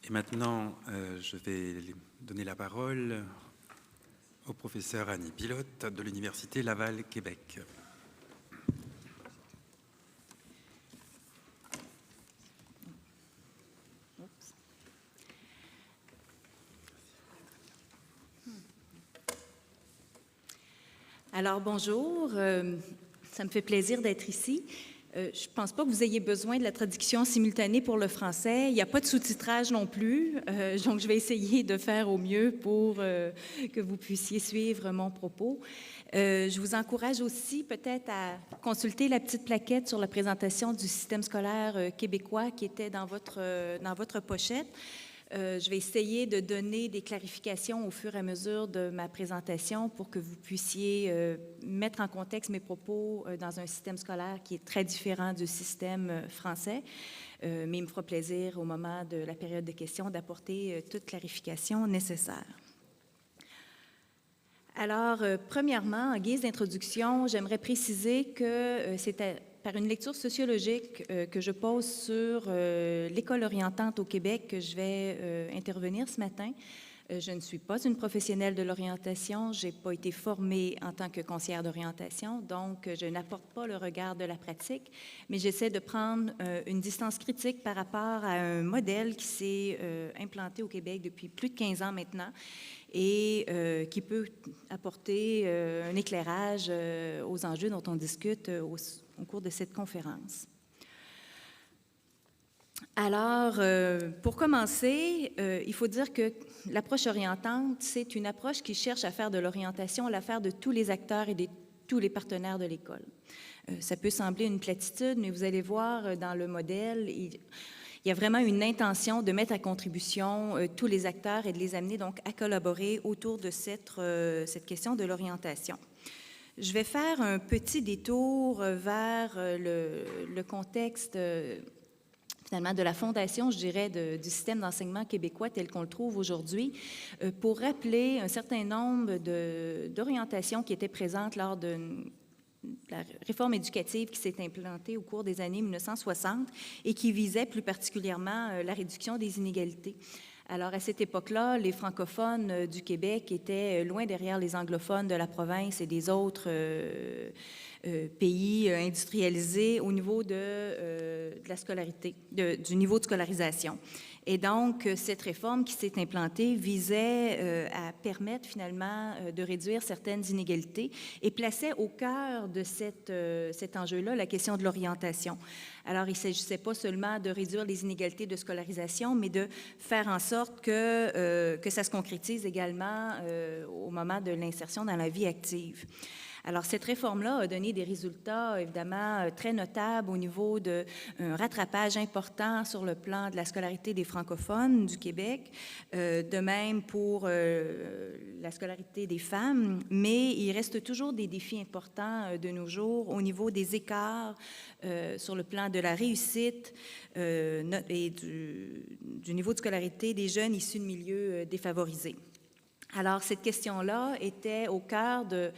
Et maintenant, je vais donner la parole au professeur Annie Pilote de l'Université Laval-Québec. Alors, bonjour. Ça me fait plaisir d'être ici. Je ne pense pas que vous ayez besoin de la traduction simultanée pour le français. Il n'y a pas de sous-titrage non plus, donc je vais essayer de faire au mieux pour que vous puissiez suivre mon propos. Je vous encourage aussi peut-être à consulter la petite plaquette sur la présentation du système scolaire québécois qui était dans votre pochette. Je vais essayer de donner des clarifications au fur et à mesure de ma présentation pour que vous puissiez mettre en contexte mes propos dans un système scolaire qui est très différent du système français. Mais il me fera plaisir au moment de la période de questions d'apporter toute clarification nécessaire. Alors, premièrement, en guise d'introduction, j'aimerais préciser que c'était par une lecture sociologique que je pose sur l'école orientante au Québec que je vais intervenir ce matin. Je ne suis pas une professionnelle de l'orientation, je n'ai pas été formée en tant que conseillère d'orientation, donc je n'apporte pas le regard de la pratique, mais j'essaie de prendre une distance critique par rapport à un modèle qui s'est implanté au Québec depuis plus de 15 ans maintenant et qui peut apporter un éclairage aux enjeux dont on discute au cours de cette conférence. Alors, pour commencer, il faut dire que l'approche orientante, c'est une approche qui cherche à faire de l'orientation l'affaire de tous les acteurs et de tous les partenaires de l'école. Ça peut sembler une platitude, mais vous allez voir dans le modèle, il y a vraiment une intention de mettre à contribution tous les acteurs et de les amener donc à collaborer autour de cette question de l'orientation. Je vais faire un petit détour vers le contexte finalement de la fondation, je dirais, du système d'enseignement québécois tel qu'on le trouve aujourd'hui, pour rappeler un certain nombre d'orientations qui étaient présentes lors de la réforme éducative qui s'est implantée au cours des années 1960 et qui visait plus particulièrement la réduction des inégalités. Alors, à cette époque-là, les francophones du Québec étaient loin derrière les anglophones de la province et des autres pays industrialisés au niveau de la scolarité, du niveau de scolarisation. Et donc, cette réforme qui s'est implantée visait à permettre finalement de réduire certaines inégalités et plaçait au cœur de cet enjeu-là la question de l'orientation. Alors, il ne s'agissait pas seulement de réduire les inégalités de scolarisation, mais de faire en sorte que ça se concrétise également au moment de l'insertion dans la vie active. Alors, cette réforme-là a donné des résultats, évidemment, très notables au niveau d'un rattrapage important sur le plan de la scolarité des francophones du Québec, de même pour la scolarité des femmes, mais il reste toujours des défis importants de nos jours au niveau des écarts sur le plan de la réussite et du niveau de scolarité des jeunes issus de milieux défavorisés. Alors, cette question-là était au cœur de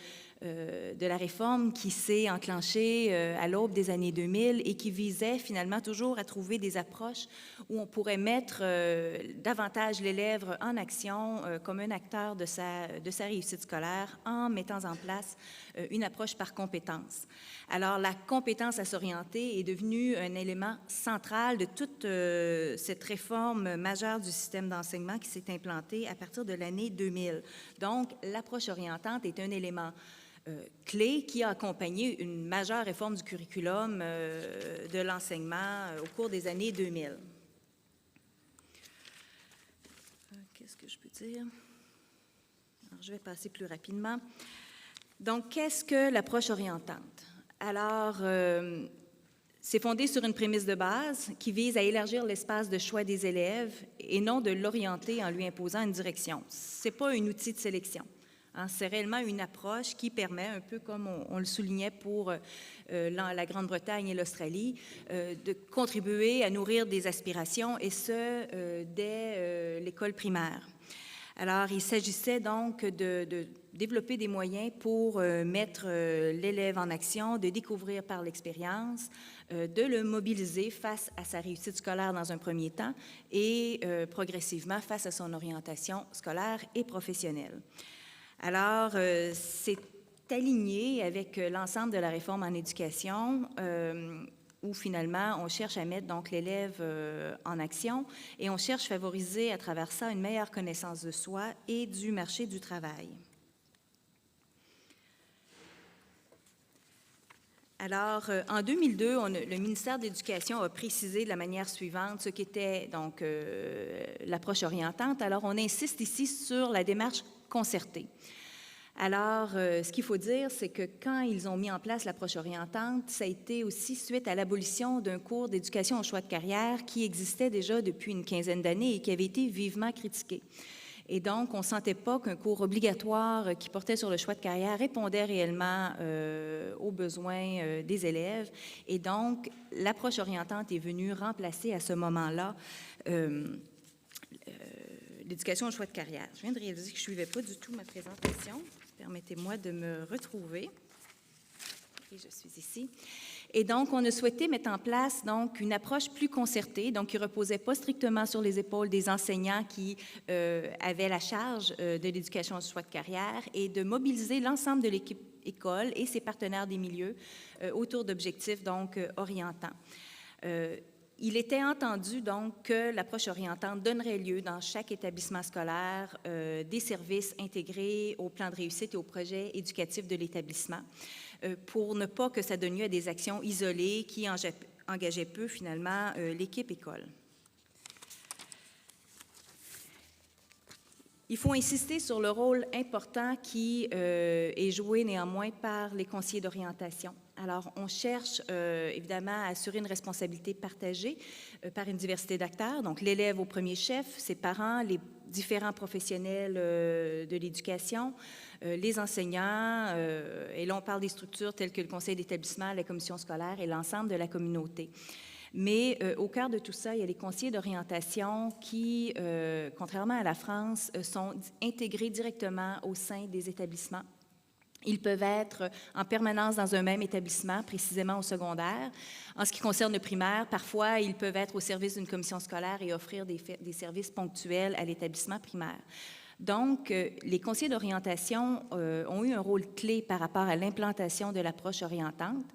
la réforme qui s'est enclenchée à l'aube des années 2000 et qui visait finalement toujours à trouver des approches où on pourrait mettre davantage l'élève en action comme un acteur de sa réussite scolaire en mettant en place une approche par compétence. Alors, la compétence à s'orienter est devenue un élément central de toute cette réforme majeure du système d'enseignement qui s'est implantée à partir de l'année 2000. Donc, l'approche orientante est un élément clé qui a accompagné une majeure réforme du curriculum de l'enseignement au cours des années 2000. Qu'est-ce que je peux dire? Alors, je vais passer plus rapidement. Donc, qu'est-ce que l'approche orientante? Alors, c'est fondé sur une prémisse de base qui vise à élargir l'espace de choix des élèves et non de l'orienter en lui imposant une direction. Ce n'est pas un outil de sélection. Hein, c'est réellement une approche qui permet, un peu comme on le soulignait pour la Grande-Bretagne et l'Australie, de contribuer à nourrir des aspirations, et ce, dès l'école primaire. Alors, il s'agissait donc de développer des moyens pour mettre l'élève en action, de découvrir par l'expérience, de le mobiliser face à sa réussite scolaire dans un premier temps et progressivement face à son orientation scolaire et professionnelle. Alors, c'est aligné avec l'ensemble de la réforme en éducation où finalement on cherche à mettre donc l'élève en action et on cherche à favoriser à travers ça une meilleure connaissance de soi et du marché du travail. Alors, en 2002, le ministère de l'Éducation a précisé de la manière suivante ce qu'était donc l'approche orientante. Alors, on insiste ici sur la démarche concertée. Alors, ce qu'il faut dire, c'est que quand ils ont mis en place l'approche orientante, ça a été aussi suite à l'abolition d'un cours d'éducation au choix de carrière qui existait déjà depuis une quinzaine d'années et qui avait été vivement critiqué. Et donc, on ne sentait pas qu'un cours obligatoire qui portait sur le choix de carrière répondait réellement aux besoins des élèves. Et donc, l'approche orientante est venue remplacer à ce moment-là l'éducation au choix de carrière. Je viens de réaliser que je ne suivais pas du tout ma présentation. Permettez-moi de me retrouver. Et je suis ici. Et donc, on a souhaité mettre en place donc, une approche plus concertée, donc qui ne reposait pas strictement sur les épaules des enseignants qui avaient la charge de l'éducation au choix de carrière et de mobiliser l'ensemble de l'équipe école et ses partenaires des milieux autour d'objectifs donc orientants. Il était entendu donc que l'approche orientante donnerait lieu dans chaque établissement scolaire des services intégrés au plan de réussite et au projet éducatif de l'établissement pour ne pas que ça donne lieu à des actions isolées qui engageaient peu finalement l'équipe école. Il faut insister sur le rôle important qui est joué néanmoins par les conseillers d'orientation. Alors, on cherche évidemment à assurer une responsabilité partagée par une diversité d'acteurs, donc l'élève au premier chef, ses parents, les différents professionnels de l'éducation, les enseignants, et là on parle des structures telles que le conseil d'établissement, la commission scolaire et l'ensemble de la communauté. Mais au cœur de tout ça, il y a les conseillers d'orientation qui, contrairement à la France, sont intégrés directement au sein des établissements. Ils peuvent être en permanence dans un même établissement, précisément au secondaire. En ce qui concerne le primaire, parfois, ils peuvent être au service d'une commission scolaire et offrir des services ponctuels à l'établissement primaire. Donc, les conseillers d'orientation ont eu un rôle clé par rapport à l'implantation de l'approche orientante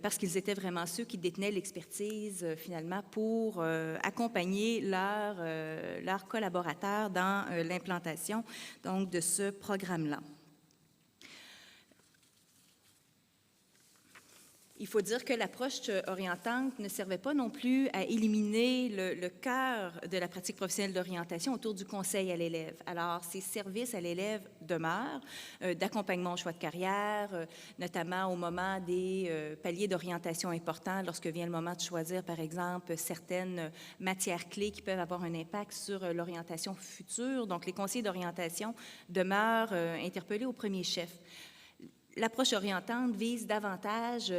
parce qu'ils étaient vraiment ceux qui détenaient l'expertise, finalement, pour accompagner leurs collaborateurs dans l'implantation donc, de ce programme-là. Il faut dire que l'approche orientante ne servait pas non plus à éliminer le cœur de la pratique professionnelle d'orientation autour du conseil à l'élève. Alors, ces services à l'élève demeurent, d'accompagnement au choix de carrière, notamment au moment des paliers d'orientation importants, lorsque vient le moment de choisir, par exemple, certaines matières clés qui peuvent avoir un impact sur l'orientation future. Donc, les conseillers d'orientation demeurent interpellés au premier chef. L'approche orientante vise davantage,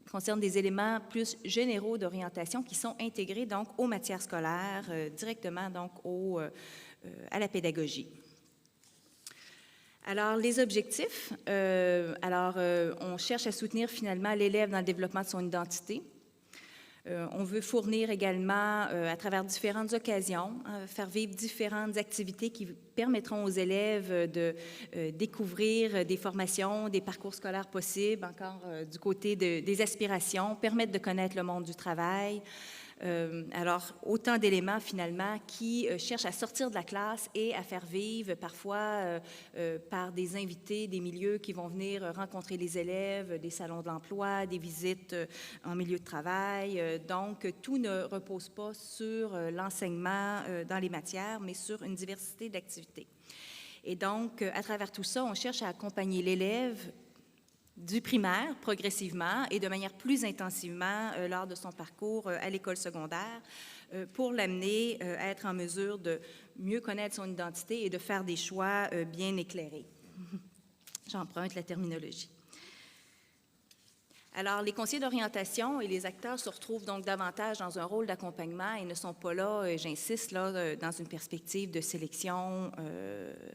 concerne des éléments plus généraux d'orientation qui sont intégrés donc aux matières scolaires, directement donc à la pédagogie. Alors, les objectifs, on cherche à soutenir finalement l'élève dans le développement de son identité. On veut fournir également, à travers différentes occasions, faire vivre différentes activités qui permettront aux élèves de découvrir des formations, des parcours scolaires possibles, encore du côté des aspirations, permettre de connaître le monde du travail. Alors, autant d'éléments finalement qui cherchent à sortir de la classe et à faire vivre parfois par des invités, des milieux qui vont venir rencontrer les élèves, des salons de l'emploi, des visites en milieu de travail. Donc, tout ne repose pas sur l'enseignement dans les matières, mais sur une diversité d'activités. Et donc, à travers tout ça, on cherche à accompagner l'élève du primaire progressivement et de manière plus intensivement lors de son parcours à l'école secondaire pour l'amener à être en mesure de mieux connaître son identité et de faire des choix bien éclairés. J'emprunte la terminologie. Alors, les conseillers d'orientation et les acteurs se retrouvent donc davantage dans un rôle d'accompagnement et ne sont pas là, j'insiste, là, dans une perspective de sélection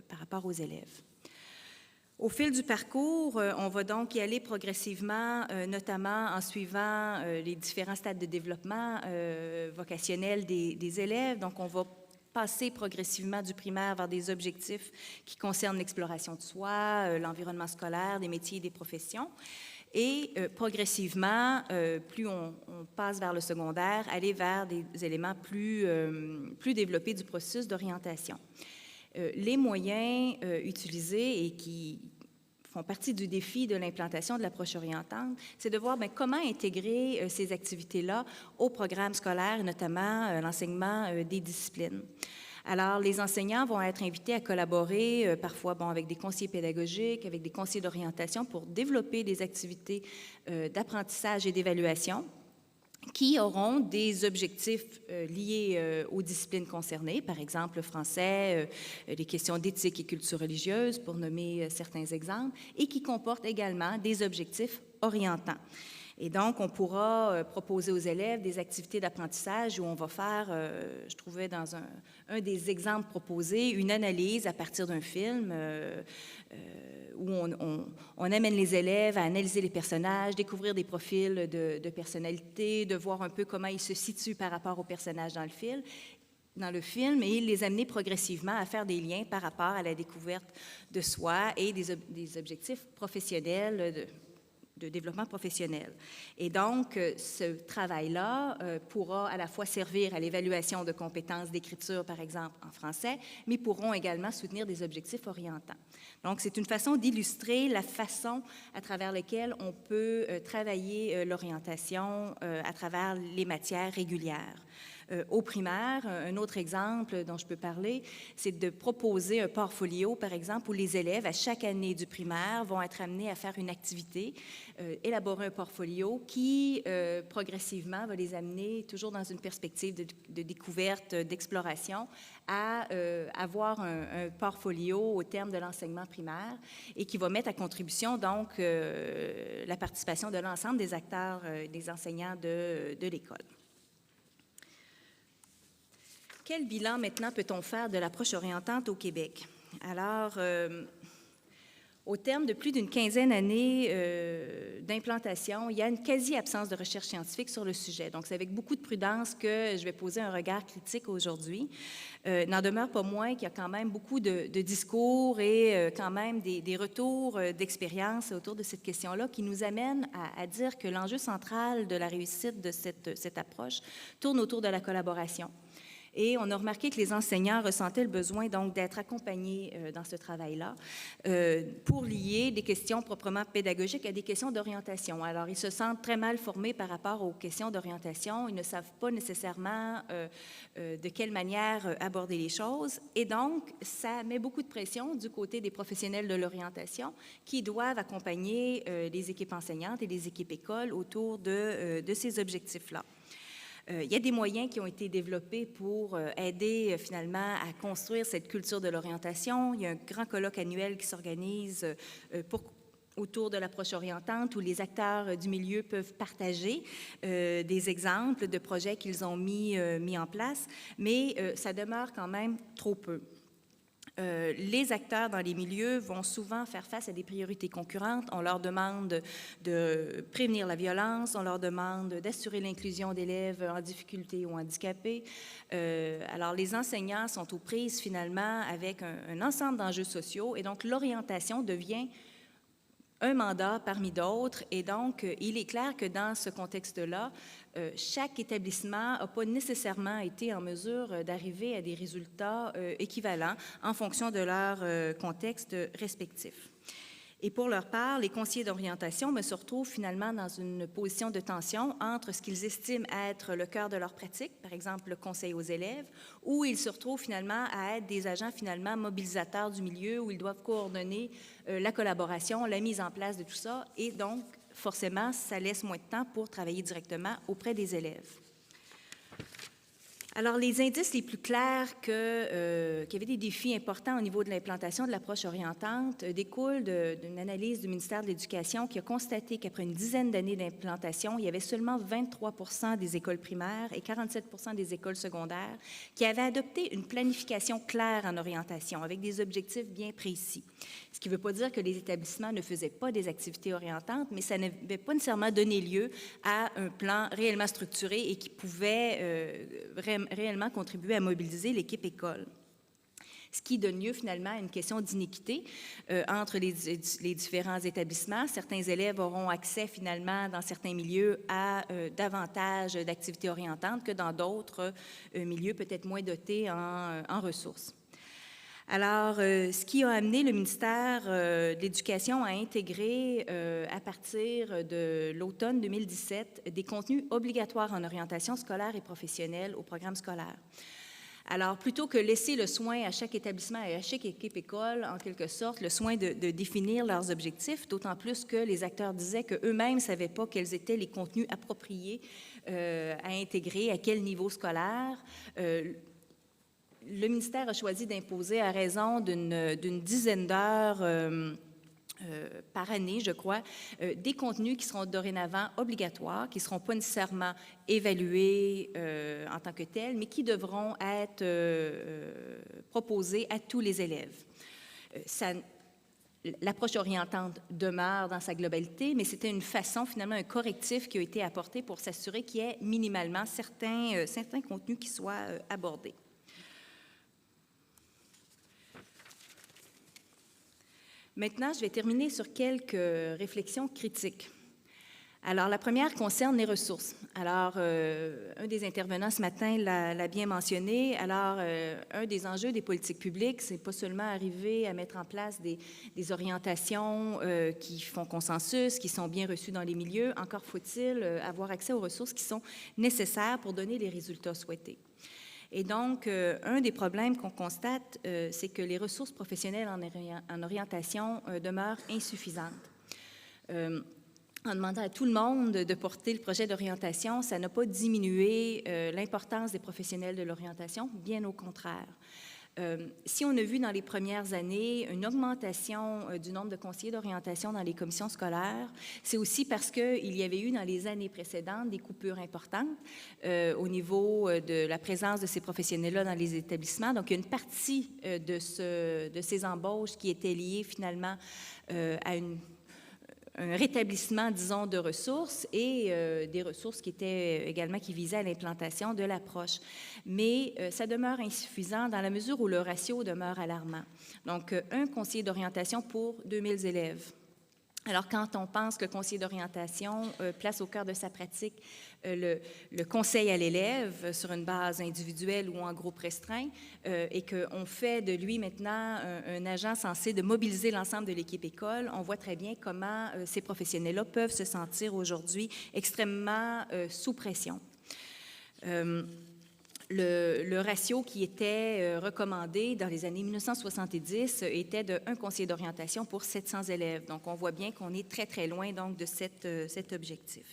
par rapport aux élèves. Au fil du parcours, on va donc y aller progressivement, notamment en suivant les différents stades de développement vocationnel des élèves. Donc, on va passer progressivement du primaire vers des objectifs qui concernent l'exploration de soi, l'environnement scolaire, des métiers et des professions. Et progressivement, plus on passe vers le secondaire, aller vers des éléments plus développés du processus d'orientation. Les moyens utilisés et qui font partie du défi de l'implantation de l'approche orientante, c'est de voir comment intégrer ces activités-là au programme scolaire, et notamment l'enseignement des disciplines. Alors, les enseignants vont être invités à collaborer parfois avec des conseillers pédagogiques, avec des conseillers d'orientation pour développer des activités d'apprentissage et d'évaluation qui auront des objectifs liés aux disciplines concernées, par exemple le français, les questions d'éthique et culture religieuse, pour nommer certains exemples, et qui comportent également des objectifs orientants. Et donc, on pourra proposer aux élèves des activités d'apprentissage où on va faire, je trouvais dans un des exemples proposés, une analyse à partir d'un film où on amène les élèves à analyser les personnages, découvrir des profils de personnalité, de voir un peu comment ils se situent par rapport aux personnages dans le film et les amener progressivement à faire des liens par rapport à la découverte de soi et des objectifs professionnels de développement professionnel. Et donc, ce travail-là pourra à la fois servir à l'évaluation de compétences d'écriture, par exemple, en français, mais pourront également soutenir des objectifs orientants. Donc, c'est une façon d'illustrer la façon à travers laquelle on peut travailler l'orientation à travers les matières régulières. Au primaire, un autre exemple dont je peux parler, c'est de proposer un portfolio, par exemple, où les élèves, à chaque année du primaire, vont être amenés à faire une activité, élaborer un portfolio qui, progressivement, va les amener, toujours dans une perspective de découverte, d'exploration, à avoir un portfolio au terme de l'enseignement primaire et qui va mettre à contribution, donc, la participation de l'ensemble des acteurs, des enseignants de l'école. Quel bilan maintenant peut-on faire de l'approche orientante au Québec? Alors, au terme de plus d'une quinzaine d'années d'implantation, il y a une quasi-absence de recherche scientifique sur le sujet. Donc, c'est avec beaucoup de prudence que je vais poser un regard critique aujourd'hui. N'en demeure pas moins qu'il y a quand même beaucoup de discours et quand même des retours d'expérience autour de cette question-là qui nous amènent à dire que l'enjeu central de la réussite de cette approche tourne autour de la collaboration. Et on a remarqué que les enseignants ressentaient le besoin donc d'être accompagnés dans ce travail-là pour lier des questions proprement pédagogiques à des questions d'orientation. Alors, ils se sentent très mal formés par rapport aux questions d'orientation. Ils ne savent pas nécessairement de quelle manière aborder les choses. Et donc, ça met beaucoup de pression du côté des professionnels de l'orientation qui doivent accompagner les équipes enseignantes et les équipes écoles autour de ces objectifs-là. Il y a des moyens qui ont été développés pour aider finalement à construire cette culture de l'orientation. Il y a un grand colloque annuel qui s'organise autour de l'approche orientante où les acteurs du milieu peuvent partager des exemples de projets qu'ils ont mis en place, mais ça demeure quand même trop peu. Les acteurs dans les milieux vont souvent faire face à des priorités concurrentes. On leur demande de prévenir la violence, on leur demande d'assurer l'inclusion d'élèves en difficulté ou handicapés. Alors, les enseignants sont aux prises finalement avec un ensemble d'enjeux sociaux et donc l'orientation devient un mandat parmi d'autres. Et donc, il est clair que dans ce contexte-là, chaque établissement n'a pas nécessairement été en mesure d'arriver à des résultats équivalents en fonction de leur contexte respectif. Et pour leur part, les conseillers d'orientation se retrouvent finalement dans une position de tension entre ce qu'ils estiment être le cœur de leur pratique, par exemple le conseil aux élèves, ou ils se retrouvent finalement à être des agents finalement mobilisateurs du milieu où ils doivent coordonner la collaboration, la mise en place de tout ça, et donc forcément, ça laisse moins de temps pour travailler directement auprès des élèves. Alors, les indices les plus clairs qu'il y avait des défis importants au niveau de l'implantation de l'approche orientante découlent d'une analyse du ministère de l'Éducation qui a constaté qu'après une dizaine d'années d'implantation, il y avait seulement 23 des écoles primaires et 47 des écoles secondaires qui avaient adopté une planification claire en orientation avec des objectifs bien précis. Ce qui ne veut pas dire que les établissements ne faisaient pas des activités orientantes, mais ça n'avait pas nécessairement donné lieu à un plan réellement structuré et qui pouvait réellement contribuer à mobiliser l'équipe école. Ce qui donne lieu finalement à une question d'inéquité entre les différents établissements. Certains élèves auront accès finalement dans certains milieux à davantage d'activités orientantes que dans d'autres milieux peut-être moins dotés en ressources. Alors, ce qui a amené le ministère de l'Éducation à intégrer, à partir de l'automne 2017, des contenus obligatoires en orientation scolaire et professionnelle au programme scolaire. Alors, plutôt que laisser le soin à chaque établissement et à chaque équipe école, en quelque sorte, le soin de définir leurs objectifs, d'autant plus que les acteurs disaient qu'eux-mêmes ne savaient pas quels étaient les contenus appropriés à intégrer, à quel niveau scolaire. Le ministère a choisi d'imposer à raison d'une dizaine d'heures par année, je crois, des contenus qui seront dorénavant obligatoires, qui ne seront pas nécessairement évalués en tant que tels, mais qui devront être proposés à tous les élèves. L'approche orientante demeure dans sa globalité, mais c'était une façon, finalement, un correctif qui a été apporté pour s'assurer qu'il y ait minimalement certains contenus qui soient abordés. Maintenant, je vais terminer sur quelques réflexions critiques. Alors, la première concerne les ressources. Alors, un des intervenants ce matin l'a bien mentionné. Alors, un des enjeux des politiques publiques, c'est pas seulement arriver à mettre en place des orientations qui font consensus, qui sont bien reçues dans les milieux. Encore faut-il avoir accès aux ressources qui sont nécessaires pour donner les résultats souhaités. Et donc, un des problèmes qu'on constate, c'est que les ressources professionnelles en orientation demeurent insuffisantes. En demandant à tout le monde de porter le projet d'orientation, ça n'a pas diminué l'importance des professionnels de l'orientation, bien au contraire. Si on a vu dans les premières années une augmentation du nombre de conseillers d'orientation dans les commissions scolaires, c'est aussi parce qu'il y avait eu dans les années précédentes des coupures importantes au niveau de la présence de ces professionnels-là dans les établissements. Donc, il y a une partie de ces embauches qui étaient liées finalement à un rétablissement, disons, de ressources et des ressources qui visaient à l'implantation de l'approche. Mais ça demeure insuffisant dans la mesure où le ratio demeure alarmant. Donc, un conseiller d'orientation pour 2000 élèves. Alors, quand on pense que le conseiller d'orientation place au cœur de sa pratique le conseil à l'élève sur une base individuelle ou en groupe restreint et qu'on fait de lui maintenant un agent censé de mobiliser l'ensemble de l'équipe école, on voit très bien comment ces professionnels-là peuvent se sentir aujourd'hui extrêmement sous pression. Le ratio qui était recommandé dans les années 1970 était de 1 conseiller d'orientation pour 700 élèves. Donc, on voit bien qu'on est très, très loin donc, de cet objectif.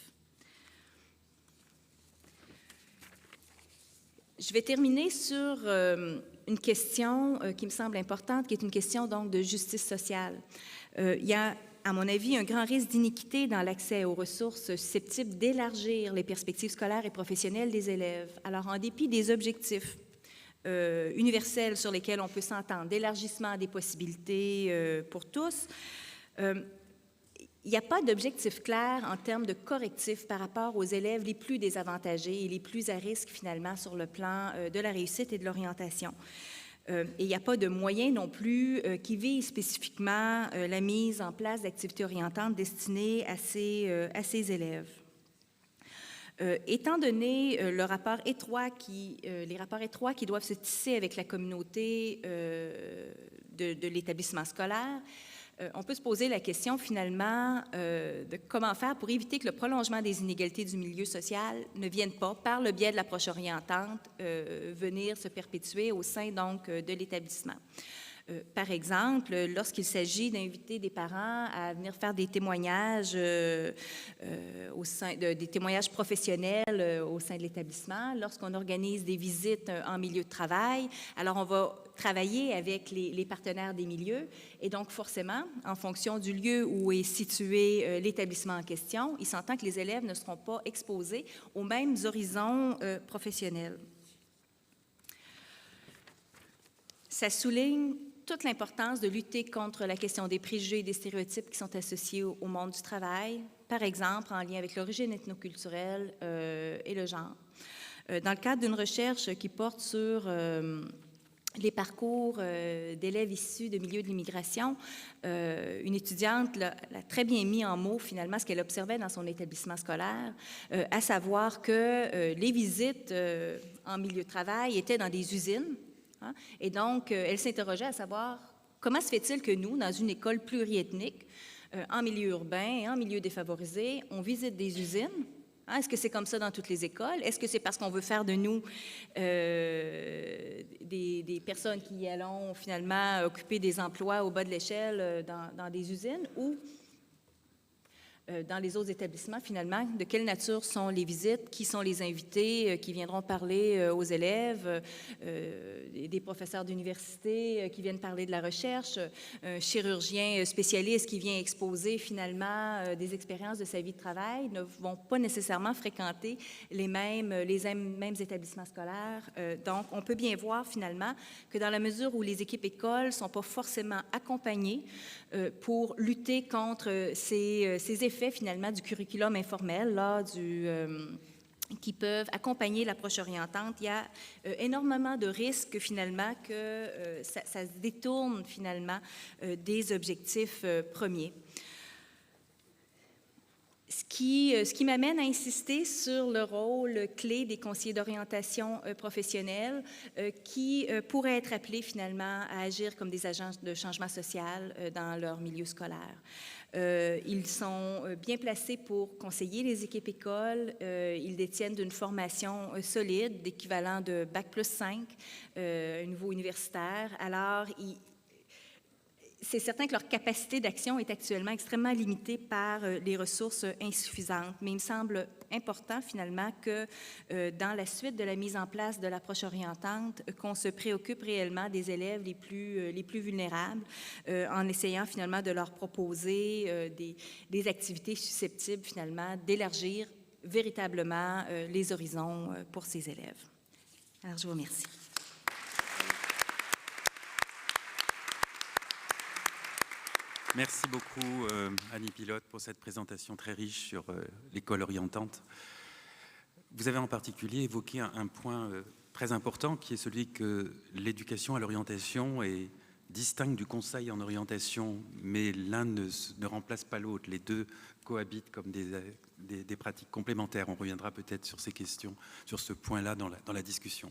Je vais terminer sur une question qui me semble importante, qui est une question donc, de justice sociale. Il y a, à mon avis, un grand risque d'iniquité dans l'accès aux ressources susceptibles d'élargir les perspectives scolaires et professionnelles des élèves. Alors, en dépit des objectifs universels sur lesquels on peut s'entendre, d'élargissement des possibilités pour tous, il n'y a pas d'objectif clair en termes de correctifs par rapport aux élèves les plus désavantagés et les plus à risque, finalement, sur le plan de la réussite et de l'orientation. Et il n'y a pas de moyens non plus qui visent spécifiquement la mise en place d'activités orientantes destinées à ces élèves. Étant donné les rapports étroits qui doivent se tisser avec la communauté de l'établissement scolaire, on peut se poser la question, finalement, de comment faire pour éviter que le prolongement des inégalités du milieu social ne vienne pas, par le biais de l'approche orientante, venir se perpétuer au sein, donc, de l'établissement. Par exemple, lorsqu'il s'agit d'inviter des parents à venir faire des témoignages des témoignages professionnels au sein de l'établissement, lorsqu'on organise des visites en milieu de travail, alors on va travailler avec les partenaires des milieux et donc forcément, en fonction du lieu où est situé l'établissement en question, il s'entend que les élèves ne seront pas exposés aux mêmes horizons professionnels. Ça souligne toute l'importance de lutter contre la question des préjugés et des stéréotypes qui sont associés au monde du travail, par exemple en lien avec l'origine ethnoculturelle et le genre. Dans le cadre d'une recherche qui porte sur les parcours d'élèves issus de milieux de l'immigration, une étudiante l'a très bien mis en mots, finalement, ce qu'elle observait dans son établissement scolaire, à savoir que les visites en milieu de travail étaient dans des usines. Hein? Et donc, elle s'interrogeait à savoir comment se fait-il que nous, dans une école pluriethnique, en milieu urbain et en milieu défavorisé, on visite des usines? Hein? Est-ce que c'est comme ça dans toutes les écoles? Est-ce que c'est parce qu'on veut faire de nous des personnes qui allons finalement occuper des emplois au bas de l'échelle dans des usines ou dans les autres établissements, finalement, de quelle nature sont les visites, qui sont les invités qui viendront parler aux élèves, des professeurs d'université qui viennent parler de la recherche, un chirurgien spécialiste qui vient exposer finalement des expériences de sa vie de travail ne vont pas nécessairement fréquenter les mêmes établissements scolaires. Donc, on peut bien voir finalement que dans la mesure où les équipes écoles ne sont pas forcément accompagnées pour lutter contre ces effets finalement du curriculum informel, là, qui peuvent accompagner l'approche orientante, il y a énormément de risques finalement que ça se détourne finalement des objectifs premiers. Ce qui m'amène à insister sur le rôle clé des conseillers d'orientation professionnelle qui pourraient être appelés finalement à agir comme des agents de changement social dans leur milieu scolaire. Ils sont bien placés pour conseiller les équipes écoles. Ils détiennent une formation solide, d'équivalent de Bac+5, un niveau universitaire. Alors, c'est certain que leur capacité d'action est actuellement extrêmement limitée par les ressources insuffisantes, mais il me semble important finalement que dans la suite de la mise en place de l'approche orientante, qu'on se préoccupe réellement des élèves les plus vulnérables en essayant finalement de leur proposer des activités susceptibles finalement d'élargir véritablement les horizons pour ces élèves. Alors, je vous remercie. Merci beaucoup, Annie Pilote, pour cette présentation très riche sur l'école orientante. Vous avez en particulier évoqué un point très important, qui est celui que l'éducation à l'orientation est distincte du conseil en orientation, mais l'un ne remplace pas l'autre. Les deux cohabitent comme des pratiques complémentaires. On reviendra peut-être sur ces questions, sur ce point-là dans la discussion.